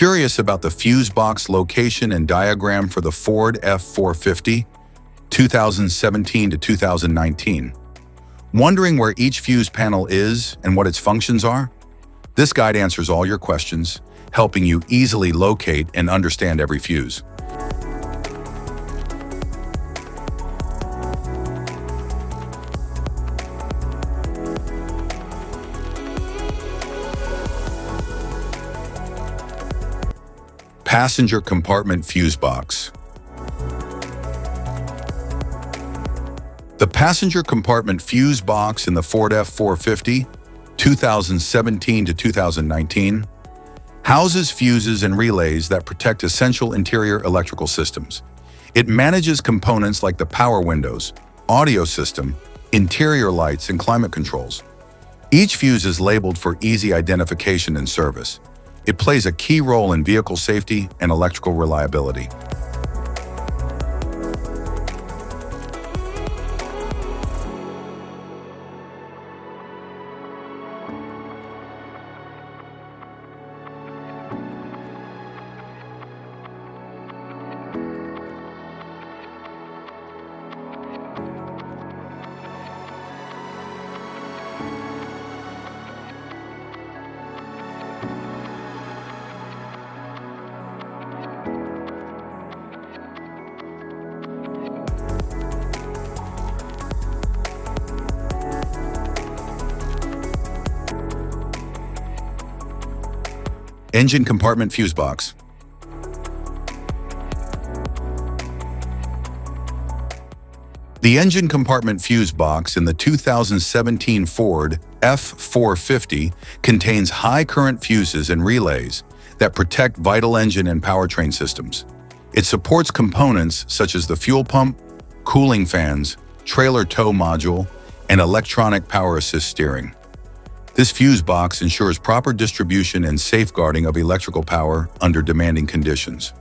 Curious about the fuse box location and diagram for the Ford F-450, 2017 to 2019? Wondering where each fuse panel is and what its functions are? This guide answers all your questions, helping you easily locate and understand every fuse. Passenger compartment fuse box. The passenger compartment fuse box in the Ford F-450, 2017 to 2019, houses fuses and relays that protect essential interior electrical systems. It manages components like the power windows, audio system, interior lights, and climate controls. Each fuse is labeled for easy identification and service. It plays a key role in vehicle safety and electrical reliability. Engine compartment fuse box. The engine compartment fuse box in the 2017 Ford F-450 contains high current fuses and relays that protect vital engine and powertrain systems. It supports components such as the fuel pump, cooling fans, trailer tow module, and electronic power assist steering. This fuse box ensures proper distribution and safeguarding of electrical power under demanding conditions.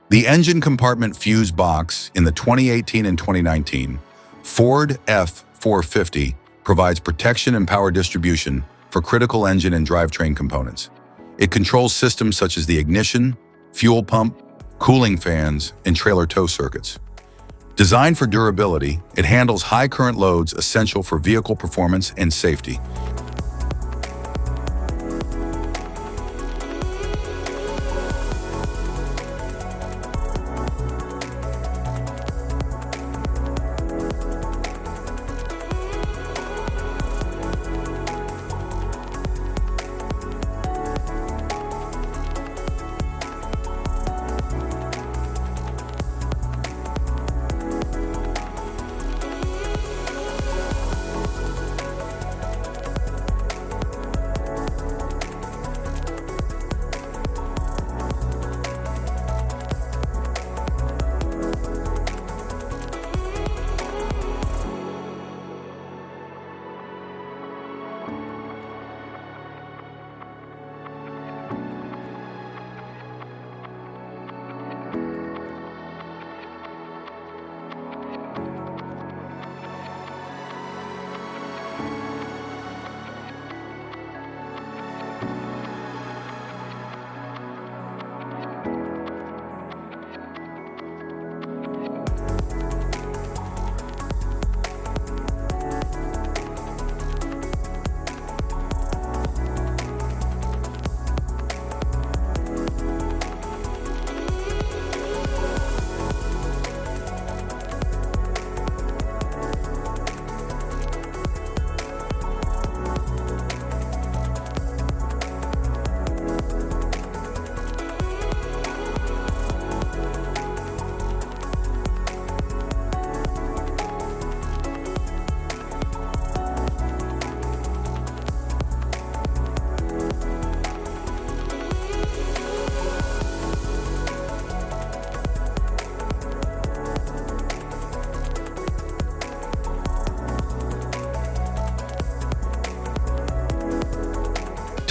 The engine compartment fuse box in the 2018 and 2019 Ford F-450 provides protection and power distribution for critical engine and drivetrain components. It controls systems such as the ignition, fuel pump, cooling fans, and trailer tow circuits. Designed for durability, it handles high current loads essential for vehicle performance and safety.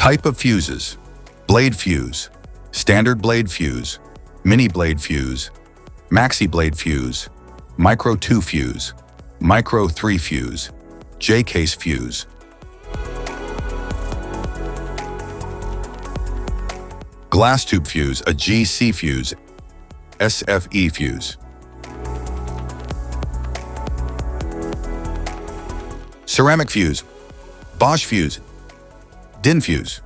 Type of fuses: blade fuse, standard blade fuse, mini blade fuse, maxi blade fuse, micro 2 fuse, micro 3 fuse, J-case fuse. Glass tube fuse, a GC fuse, SFE fuse. Ceramic fuse, Bosch fuse, DIN fuse.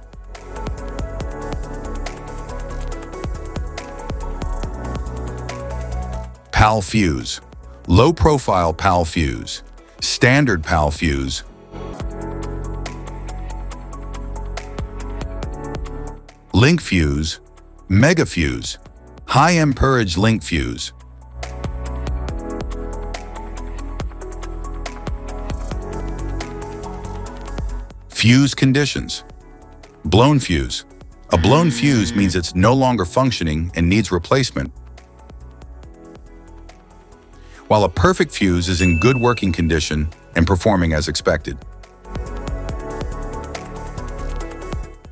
PAL fuse, low profile PAL fuse, standard PAL fuse. Link fuse, mega fuse, high amperage link fuse. Fuse conditions: blown fuse. A blown fuse means it's no longer functioning and needs replacement, while a perfect fuse is in good working condition and performing as expected.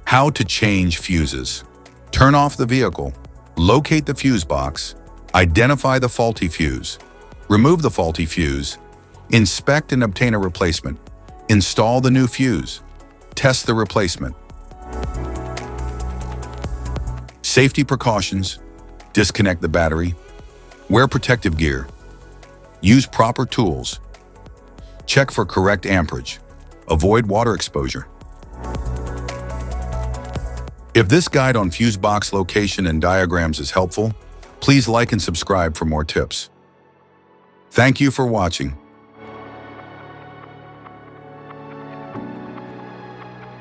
How to change fuses: turn off the vehicle, locate the fuse box, identify the faulty fuse, remove the faulty fuse, inspect and obtain a replacement, install the new fuse, test the replacement. Safety precautions: disconnect the battery, wear protective gear, use proper tools, check for correct amperage, avoid water exposure. If this guide on fuse box location and diagrams is helpful, please like and subscribe for more tips. Thank you for watching.